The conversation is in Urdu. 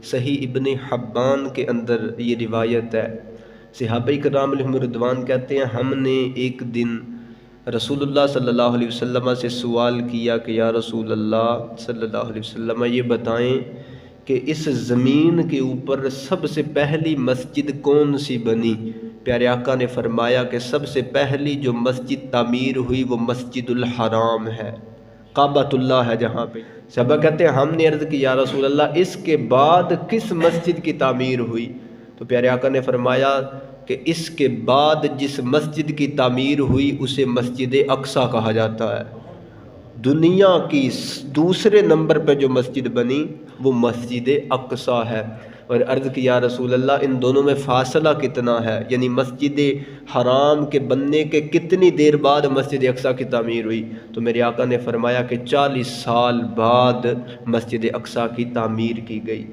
صحیح ابن حبان کے اندر یہ روایت ہے۔ صحابہ کرام علیہم رضوان کہتے ہیں ہم نے ایک دن رسول اللہ صلی اللہ علیہ وسلم سے سوال کیا کہ یا رسول اللہ صلی اللہ علیہ وسلم یہ بتائیں کہ اس زمین کے اوپر سب سے پہلی مسجد کون سی بنی؟ پیارے آقا نے فرمایا کہ سب سے پہلی جو مسجد تعمیر ہوئی وہ مسجد الحرام ہے، کعبۃ اللہ ہے جہاں پہ۔ صحابہ کہتے ہیں ہم نے عرض کی یا رسول اللہ اس کے بعد کس مسجد کی تعمیر ہوئی؟ تو پیارے آقا نے فرمایا کہ اس کے بعد جس مسجد کی تعمیر ہوئی اسے مسجد اقصیٰ کہا جاتا ہے۔ دنیا کی دوسرے نمبر پہ جو مسجد بنی وہ مسجد اقصیٰ ہے۔ اور عرض کی یا رسول اللہ ان دونوں میں فاصلہ کتنا ہے؟ یعنی مسجد حرام کے بننے کے کتنی دیر بعد مسجد اقصیٰ کی تعمیر ہوئی؟ تو میرے آقا نے فرمایا کہ 40 سال بعد مسجد اقصیٰ کی تعمیر کی گئی۔